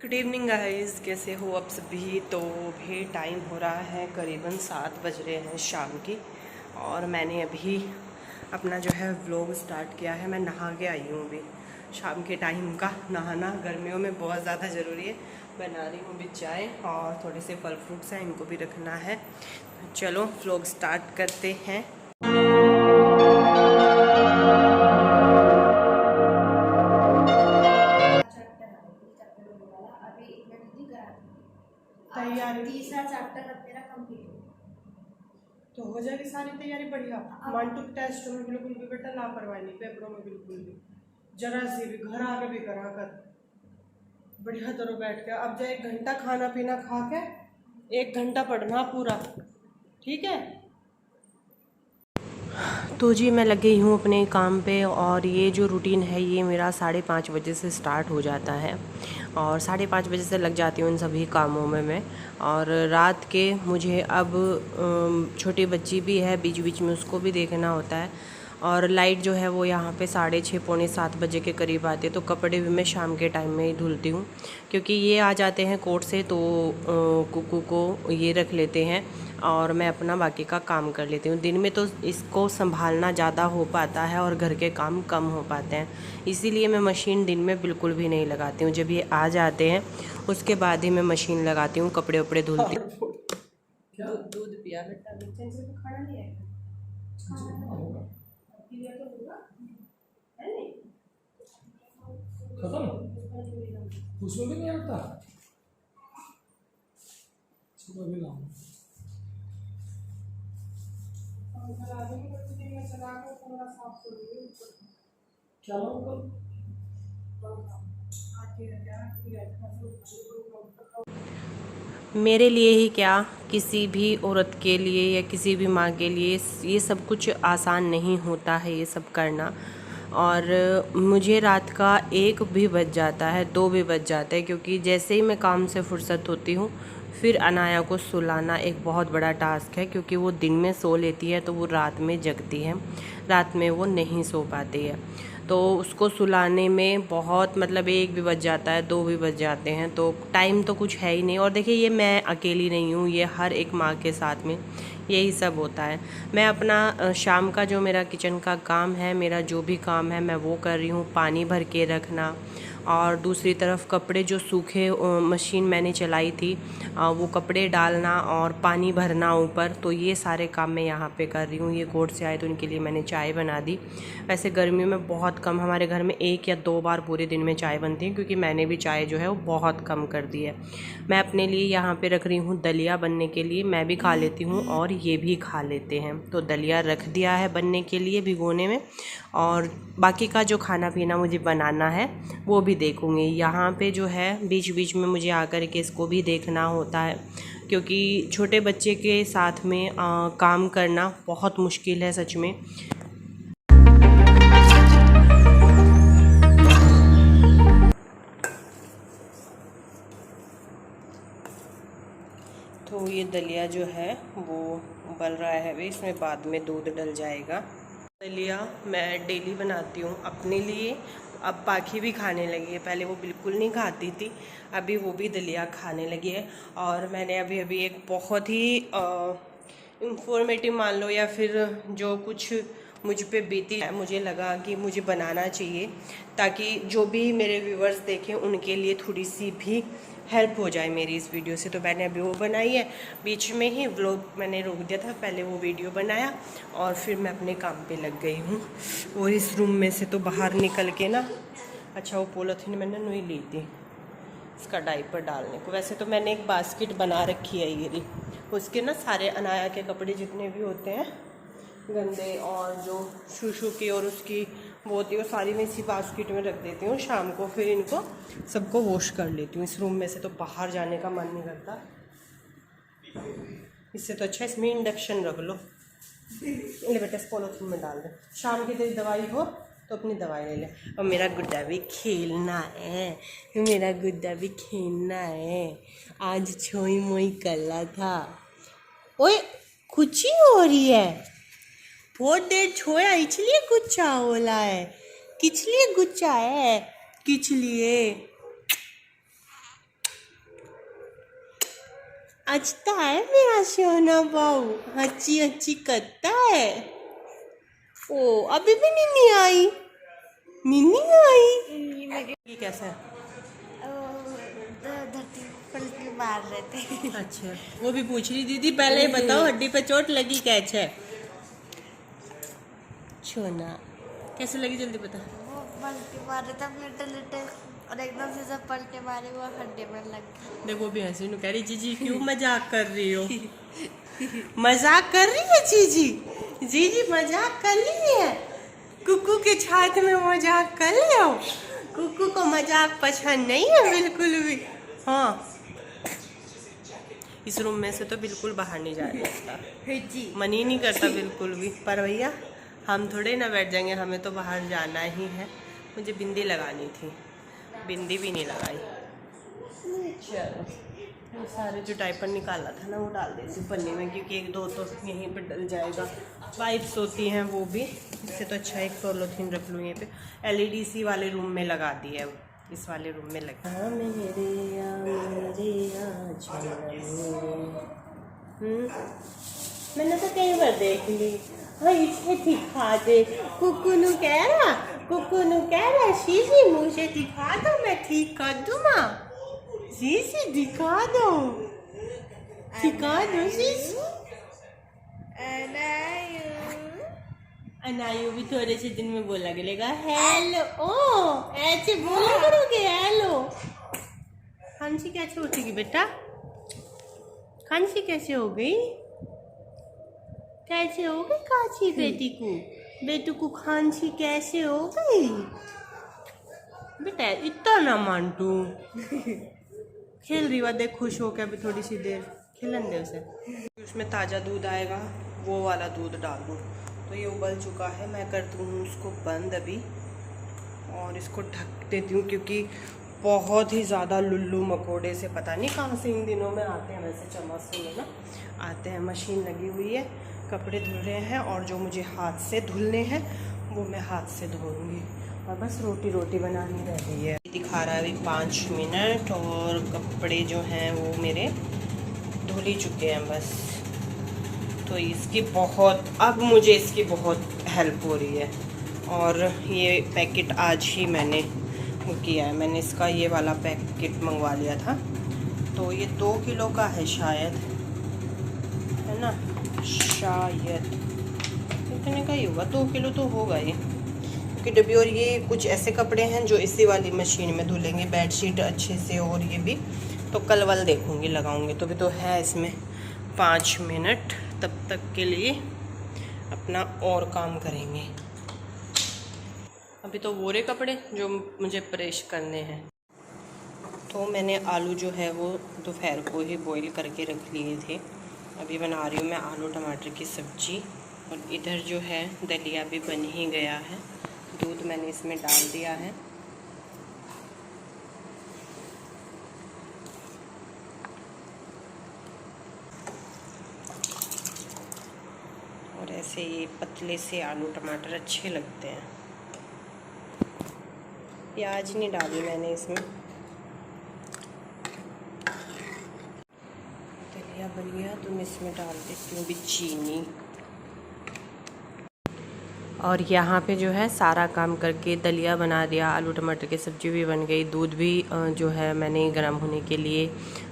Good evening guys, कैसे हो आप सभी। तो भी टाइम हो रहा है करीबन 7 बज रहे हैं शाम की। और मैंने अभी अपना जो है व्लॉग स्टार्ट किया है। मैं नहा के आई हूँ अभी। शाम के टाइम का नहाना गर्मियों में बहुत ज़्यादा ज़रूरी है। बना रही हूँ अभी चाय और थोड़े से फल फ्रूट्स हैं, इनको भी रखना है। चलो व्लॉग स्टार्ट करते हैं। तैयारी तीसरा चैप्टर अब मेरा कंप्लीट हो तो हो जाएगी सारी तैयारी बढ़िया। मानटुक टेस्ट में बिल्कुल भी बेटा लापरवाही नहीं, पेपरों में बिल्कुल भी जरा सी भी घर आके भी करा कर बढ़िया तरह बैठ के। अब जाए 1 घंटा खाना पीना खा के 1 घंटा पढ़ना पूरा, ठीक है। तो जी मैं लग गई हूँ अपने काम पे। और ये जो रूटीन है ये मेरा 5:30 बजे से स्टार्ट हो जाता है और 5:30 बजे से लग जाती हूँ इन सभी कामों में मैं। और रात के मुझे अब छोटी बच्ची भी है, बीच बीच में उसको भी देखना होता है। और लाइट जो है वो यहाँ पे 6:30 पौने 7 बजे के करीब आती है। तो कपड़े भी मैं शाम के टाइम में ही धुलती हूँ, क्योंकि ये आ जाते हैं कोर्ट से तो कुकू को ये रख लेते हैं और मैं अपना बाकी का काम कर लेती हूँ। दिन में तो इसको संभालना ज़्यादा हो पाता है और घर के काम कम हो पाते हैं, इसीलिए मैं मशीन दिन में बिल्कुल भी नहीं लगाती हूँ। जब ये आ जाते हैं उसके बाद ही मैं मशीन लगाती हूँ, कपड़े वपड़े धुलती हूँ। दूध पिया बेटा, बच्चे से तो खाना नहीं आएगा। खत्म उसमें भी नहीं आता। सुबह भी लाऊं क्या लाऊं मेरे लिए ही क्या, किसी भी औरत के लिए या किसी भी माँ के लिए ये सब कुछ आसान नहीं होता है ये सब करना। और मुझे रात का 1 भी बज जाता है, 2 भी बज जाता है, क्योंकि जैसे ही मैं काम से फुर्सत होती हूँ फिर अनाया को सुलाना एक बहुत बड़ा टास्क है। क्योंकि वो दिन में सो लेती है तो वो रात में जगती है, रात में वो नहीं सो पाती है। तो उसको सुलाने में बहुत मतलब 1 भी बज जाता है, 2 भी बज जाते हैं, तो टाइम तो कुछ है ही नहीं। और देखिए ये मैं अकेली नहीं हूँ, ये हर एक माँ के साथ में यही सब होता है। मैं अपना शाम का जो मेरा किचन का काम है, मेरा जो भी काम है मैं वो कर रही हूँ। पानी भर के रखना और दूसरी तरफ कपड़े जो सूखे मशीन मैंने चलाई थी वो कपड़े डालना और पानी भरना ऊपर, तो ये सारे काम मैं यहाँ पे कर रही हूँ। ये कोर्ट से आए तो उनके लिए मैंने चाय बना दी। वैसे गर्मियों में बहुत कम, हमारे घर में 1 या 2 बार पूरे दिन में चाय बनती है, क्योंकि मैंने भी चाय जो है वो बहुत कम कर दी है। मैं अपने लिए यहाँ पे रख रही हूँ दलिया बनने के लिए, मैं भी खा लेती हूँ और ये भी खा लेते हैं। तो दलिया रख दिया है बनने के लिए भिगोने में, और बाकी का जो खाना पीना मुझे बनाना है वो भी देखूँगी। यहाँ पे जो है बीच बीच में मुझे आकर के इसको भी देखना होता है, क्योंकि छोटे बच्चे के साथ में काम करना बहुत मुश्किल है सच में। तो ये दलिया जो है वो उबल रहा है अभी, इसमें बाद में दूध डल जाएगा। दलिया मैं डेली बनाती हूँ अपने लिए। अब पाखी भी खाने लगी है, पहले वो बिल्कुल नहीं खाती थी, अभी वो भी दलिया खाने लगी है। और मैंने अभी अभी एक बहुत ही इंफॉर्मेटिव मान लो या फिर जो कुछ मुझ पे बीती है, मुझे लगा कि मुझे बनाना चाहिए, ताकि जो भी मेरे व्यूवर्स देखें उनके लिए थोड़ी सी भी हेल्प हो जाए मेरी इस वीडियो से। तो मैंने अभी वो बनाई है, बीच में ही व्लॉग मैंने रोक दिया था, पहले वो वीडियो बनाया और फिर मैं अपने काम पे लग गई हूँ। और इस रूम में से तो बाहर निकल के ना, अच्छा वो पॉलीथीन मैंने नहीं ली थी इसका डाइपर डालने को। वैसे तो मैंने एक बास्केट बना रखी है ये, उसके ना सारे अनाया के कपड़े जितने भी होते हैं गंदे और जो शूशू की और उसकी वो होती है, वो सारी मैं इसी बास्केट में रख देती हूँ। शाम को फिर इनको सबको वॉश कर लेती हूँ। इस रूम में से तो बाहर जाने का मन नहीं करता, इससे तो अच्छा इसमें इंडक्शन रख लो। ले बेटा इस पॉलीथीन में डाल दे, शाम की तेरी दवाई हो तो अपनी दवाई ले ले। और मेरा गुड्डा भी खेलना है, मेरा गुड्डा भी खेलना है। आज छोई मोई कला था। ओए कुछ ही हो रही है, बहुत देर छोया इसलिए गुच्छा होला है, किस लिए गुच्छा है, किस लिए अच्छा है मेरा सोना बाऊ, अच्छी अच्छी करता है। ओ अभी भी निन्नी आई, निन्नी आई। ये कैसा है? धरती पलटी मार रहे थे। अच्छा वो भी पूछ रही दीदी पहले बताओ हड्डी पे चोट लगी कैसे? सोना कैसे लगी जल्दी बता। वो पलटी मार रहे थे लिटिल लिटिल और एकदम से जब पलटे मारे वो हड्डी में लग गई। देखो भी हंसी नु कह रही जीजी क्यों मजाक कर रही हो? मजाक कर रही है जीजी, जीजी मजाक कर रही है। कुकू के छात में मजाक कर लियो। कुकू को मजाक पसंद नहीं है बिल्कुल भी। हाँ इस रूम में से तो बिल्कुल बाहर नहीं जा रही इसका मन ही नहीं करता बिल्कुल भी। पर भैया हम थोड़े ना बैठ जाएंगे, हमें तो बाहर जाना ही है। मुझे बिंदी लगानी थी, बिंदी भी नहीं लगाई। चलो वो सारे जो डायपर निकाला था ना वो डाल देती हूँ पन्नी में, क्योंकि एक दो तो यहीं पे डल जाएगा। वाइप्स होती हैं वो भी, इससे तो अच्छा एक पॉलीथीन रख लूँ यहीं पे। LEDC वाले रूम में लगा दी है, इस वाले रूम में लगा। मैंने तो कई बार देख ली। हाँ इसे दिखा दे, कुकू कह रहा शीशी मुझे दिखा दो मैं ठीक कर दूँगा। शीशी दिखा दो शीशी। अनायु भी थोड़े से दिन में बोला गलेगा हेलो। ओ ऐसे बोला करोगे हेलो। खांसी कैसे उठेगी बेटा? खांसी कैसे हो गई? कैसे हो गई खांसी बेटू को खांसी कैसे हो गई? बेटा इतना ना मानटू खेल रही है, देख खुश हो के। अभी थोड़ी सी देर खिलन दे उसे। उसमें ताज़ा दूध आएगा, वो वाला दूध डाल दूँ। तो ये उबल चुका है, मैं करती हूँ उसको बंद अभी और इसको ढक देती हूँ, क्योंकि बहुत ही ज़्यादा लुल्लू मकोड़े से पता नहीं कहाँ से इन दिनों में आते हैं। वैसे चम्मच से ना आते हैं। मशीन लगी हुई है, कपड़े धुल रहे हैं और जो मुझे हाथ से धुलने हैं वो मैं हाथ से धोऊंगी। और बस रोटी बनानी रह गई है। दिखा रहा है अभी 5 मिनट और कपड़े जो हैं वो मेरे धुल ही चुके हैं बस। तो इसकी बहुत, अब मुझे इसकी बहुत हेल्प हो रही है। और ये पैकेट आज ही मैंने वो किया है, मैंने इसका ये वाला पैकेट मंगवा लिया था। तो ये 2 किलो का है शायद, है ना? शायद इतने का ही होगा, 2 किलो तो होगा ये की डब्बी। और ये कुछ ऐसे कपड़े हैं जो इसी वाली मशीन में धुलेंगे, बेडशीट अच्छे से। और ये भी तो कल वल देखूँगी, लगाऊंगी। तो भी तो है इसमें 5 मिनट, तब तक के लिए अपना और काम करेंगे। अभी तो वो रे कपड़े जो मुझे प्रेस करने हैं। तो मैंने आलू जो है वो दोपहर को ही बॉईल करके रख लिए थे। अभी बना रही हूँ मैं आलू टमाटर की सब्ज़ी। और इधर जो है दलिया भी बन ही गया है, दूध मैंने इसमें डाल दिया है। और ऐसे ये पतले से आलू टमाटर अच्छे लगते हैं। प्याज नहीं डाली मैंने इसमें। दलिया बन गया तो मैं इसमें डाल देती हूँ भी चीनी। और यहाँ पे जो है सारा काम करके दलिया बना दिया, आलू टमाटर की सब्ज़ी भी बन गई, दूध भी जो है मैंने गर्म होने के लिए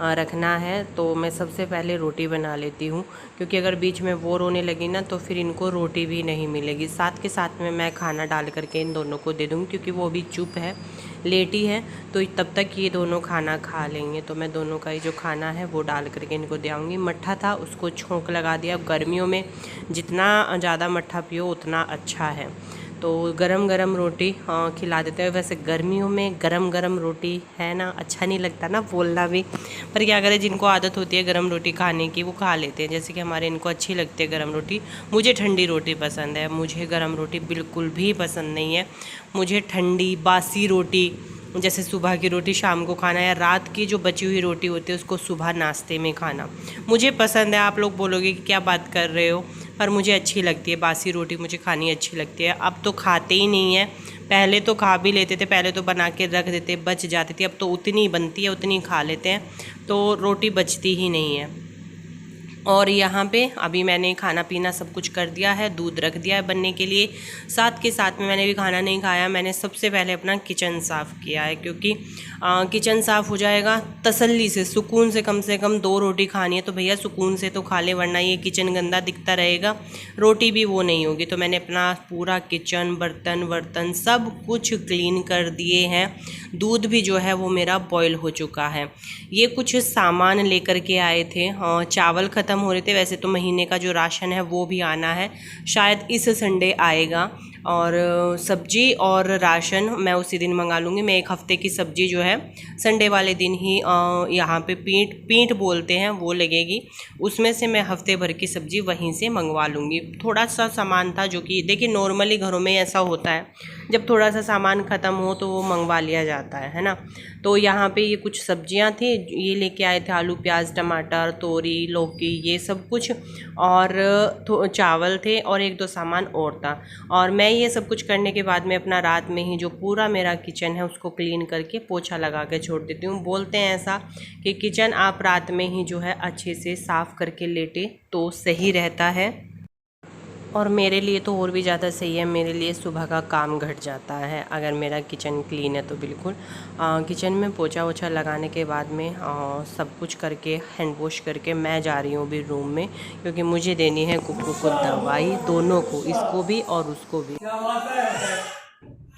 रखना है। तो मैं सबसे पहले रोटी बना लेती हूँ, क्योंकि अगर बीच में वो रोने लगी ना तो फिर इनको रोटी भी नहीं मिलेगी। साथ के साथ में मैं खाना डाल करके इन दोनों को दे दूँगी, क्योंकि वो भी चुप है, लेटी है, तो तब तक ये दोनों खाना खा लेंगे। तो मैं दोनों का ही जो खाना है वो डाल करके इनको दे आऊँगी। मट्ठा था उसको छोंक लगा दिया। गर्मियों में जितना ज़्यादा मट्ठा पियो उतना अच्छा है। तो गरम गरम रोटी खिला देते हैं। वैसे गर्मियों में गरम गरम रोटी है ना, अच्छा नहीं लगता ना बोलना भी, पर क्या करें, जिनको आदत होती है गरम रोटी खाने की वो खा लेते हैं। जैसे कि हमारे इनको अच्छी लगती है गरम रोटी। मुझे ठंडी रोटी पसंद है, मुझे गरम रोटी बिल्कुल भी पसंद नहीं है। मुझे ठंडी बासी रोटी, जैसे सुबह की रोटी शाम को खाना, या रात की जो बची हुई रोटी होती है उसको सुबह नाश्ते में खाना मुझे पसंद है। आप लोग बोलोगे कि क्या बात कर रहे हो, पर मुझे अच्छी लगती है बासी रोटी, मुझे खानी अच्छी लगती है। अब तो खाते ही नहीं है, पहले तो खा भी लेते थे, पहले तो बना के रख देते, बच जाती थी। अब तो उतनी बनती है उतनी खा लेते हैं, तो रोटी बचती ही नहीं है। और यहाँ पे अभी मैंने खाना पीना सब कुछ कर दिया है, दूध रख दिया है बनने के लिए। साथ के साथ में मैंने भी खाना नहीं खाया, मैंने सबसे पहले अपना किचन साफ़ किया है, क्योंकि किचन साफ़ हो जाएगा तसल्ली से, सुकून से कम 2 रोटी खानी है तो भैया सुकून से तो खा ले, वरना ये किचन गंदा दिखता रहेगा, रोटी भी वो नहीं होगी। तो मैंने अपना पूरा किचन बर्तन सब कुछ क्लीन कर दिए हैं। दूध भी जो है वो मेरा बॉयल हो चुका है। ये कुछ सामान लेकर के आए थे, चावल ख़त्म हो रहे थे, वैसे तो महीने का जो राशन है वो भी आना है, शायद इस संडे आएगा। और सब्जी और राशन मैं उसी दिन मंगा लूँगी। मैं 1 हफ़्ते की सब्जी जो है संडे वाले दिन ही यहाँ पे पीठ बोलते हैं वो लगेगी, उसमें से मैं हफ्ते भर की सब्जी वहीं से मंगवा लूँगी। थोड़ा सा सामान था जो कि देखिए नॉर्मली घरों में ऐसा होता है, जब थोड़ा सा सामान ख़त्म हो तो वो मंगवा लिया जाता है ना। तो यहाँ पे ये कुछ सब्जियाँ थी, ये लेके आए थे आलू प्याज टमाटर तोरी लौकी ये सब कुछ, और चावल थे और 1-2 सामान और था। और मैं ये सब कुछ करने के बाद में अपना रात में ही जो पूरा मेरा किचन है उसको क्लीन करके पोछा लगा के छोड़ देती हूँ। बोलते हैं ऐसा कि किचन आप रात में ही जो है अच्छे से साफ़ करके लेटे तो सही रहता है, और मेरे लिए तो और भी ज़्यादा सही है, मेरे लिए सुबह का काम घट जाता है अगर मेरा किचन क्लीन है तो। बिल्कुल किचन में पोछा वोछा लगाने के बाद में सब कुछ करके हैंड वॉश करके मैं जा रही हूँ अभी रूम में, क्योंकि मुझे देनी है कुक्कू को दवाई, दोनों को, इसको भी और उसको भी। क्या बात है?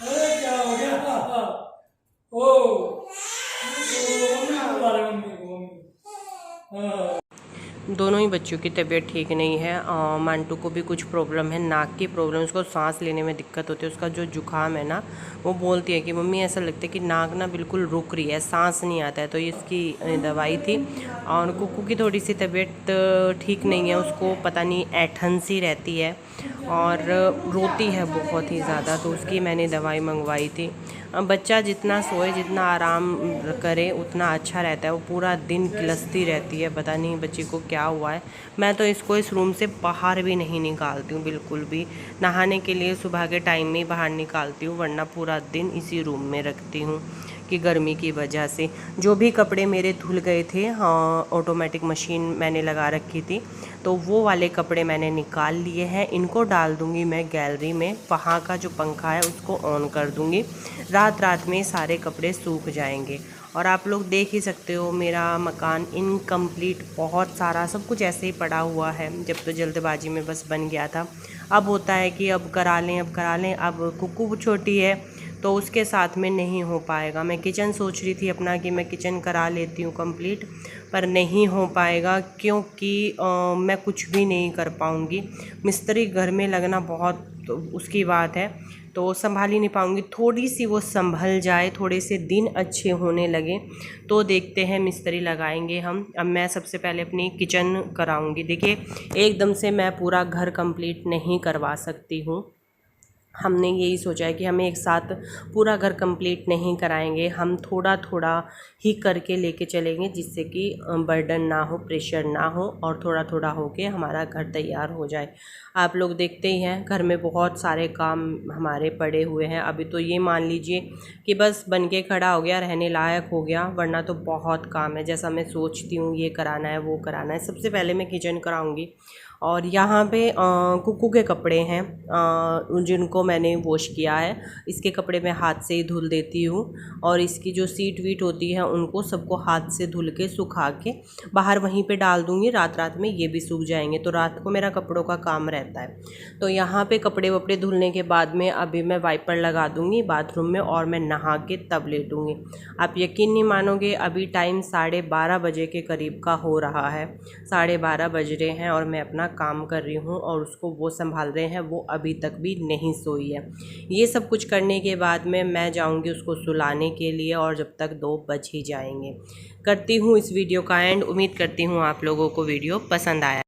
अरे क्या हो गया? ओ मम्मी बुला रहे मम्मी। दोनों ही बच्चों की तबीयत ठीक नहीं है। मांटू को भी कुछ प्रॉब्लम है, नाक की प्रॉब्लम, उसको सांस लेने में दिक्कत होती है। उसका जो जुकाम है ना, वो बोलती है कि मम्मी ऐसा लगता है कि नाक ना बिल्कुल रुक रही है, सांस नहीं आता है। तो इसकी दवाई थी। और कुक्कू की थोड़ी सी तबीयत ठीक नहीं है, उसको पता नहीं ऐठन सी रहती है और रोती है बहुत ही ज़्यादा, तो उसकी मैंने दवाई मंगवाई थी। बच्चा जितना सोए जितना आराम करे उतना अच्छा रहता है, वो पूरा दिन किलसती रहती है, पता नहीं बच्ची को क्या हुआ है। मैं तो इसको इस रूम से बाहर भी नहीं निकालती हूँ बिल्कुल भी, नहाने के लिए सुबह के टाइम में ही बाहर निकालती हूँ, वरना पूरा दिन इसी रूम में रखती हूँ कि गर्मी की वजह से। जो भी कपड़े मेरे धुल गए थे, ऑटोमेटिक मशीन मैंने लगा रखी थी, तो वो वाले कपड़े मैंने निकाल लिए हैं। इनको डाल दूँगी मैं गैलरी में, वहाँ का जो पंखा है उसको ऑन कर दूँगी, रात में सारे कपड़े सूख जाएंगे। और आप लोग देख ही सकते हो मेरा मकान इनकम्प्लीट, बहुत सारा सब कुछ ऐसे ही पड़ा हुआ है, जब तो जल्दबाजी में बस बन गया था। अब होता है कि अब करा लें, अब कुक्कू छोटी है तो उसके साथ में नहीं हो पाएगा। मैं किचन सोच रही थी अपना कि मैं किचन करा लेती हूँ कंप्लीट, पर नहीं हो पाएगा क्योंकि मैं कुछ भी नहीं कर पाऊँगी। मिस्त्री घर में लगना बहुत तो उसकी बात है, तो संभाल ही नहीं पाऊँगी। थोड़ी सी वो संभल जाए, थोड़े से दिन अच्छे होने लगे तो देखते हैं मिस्त्री लगाएंगे हम। अब मैं सबसे पहले अपनी किचन कराऊँगी। देखिए एकदम से मैं पूरा घर कंप्लीट नहीं करवा सकती हूँ, हमने यही सोचा है कि हमें एक साथ पूरा घर कंप्लीट नहीं कराएंगे, हम थोड़ा थोड़ा ही करके लेके चलेंगे, जिससे कि बर्डन ना हो, प्रेशर ना हो, और थोड़ा थोड़ा होके हमारा घर तैयार हो जाए। आप लोग देखते ही हैं घर में बहुत सारे काम हमारे पड़े हुए हैं। अभी तो ये मान लीजिए कि बस बन के खड़ा हो गया, रहने लायक हो गया, वरना तो बहुत काम है। जैसा मैं सोचती हूँ ये कराना है वो कराना है। सबसे पहले मैं किचन कराऊँगी। और यहाँ पे कुक्कू के कपड़े हैं जिनको मैंने वॉश किया है, इसके कपड़े मैं हाथ से ही धुल देती हूँ, और इसकी जो सीट वीट होती है उनको सबको हाथ से धुल के सुखा के बाहर वहीं पे डाल दूँगी। रात में ये भी सूख जाएंगे, तो रात को मेरा कपड़ों का काम रहता है। तो यहाँ पे कपड़े वपड़े धुलने के बाद में अभी मैं वाइपर लगा दूँगी बाथरूम में, और मैं नहा के तब लेटूँगी। आप यकीन नहीं मानोगे, अभी टाइम 12:30 बजे के करीब का हो रहा है, 12:30 बज रहे हैं और मैं अपना काम कर रही हूँ, और उसको वो संभाल रहे हैं, वो अभी तक भी नहीं सोई है। ये सब कुछ करने के बाद में मैं जाऊँगी उसको सुलाने के लिए, और जब तक 2 बज ही जाएंगे। करती हूँ इस वीडियो का एंड। उम्मीद करती हूँ आप लोगों को वीडियो पसंद आया।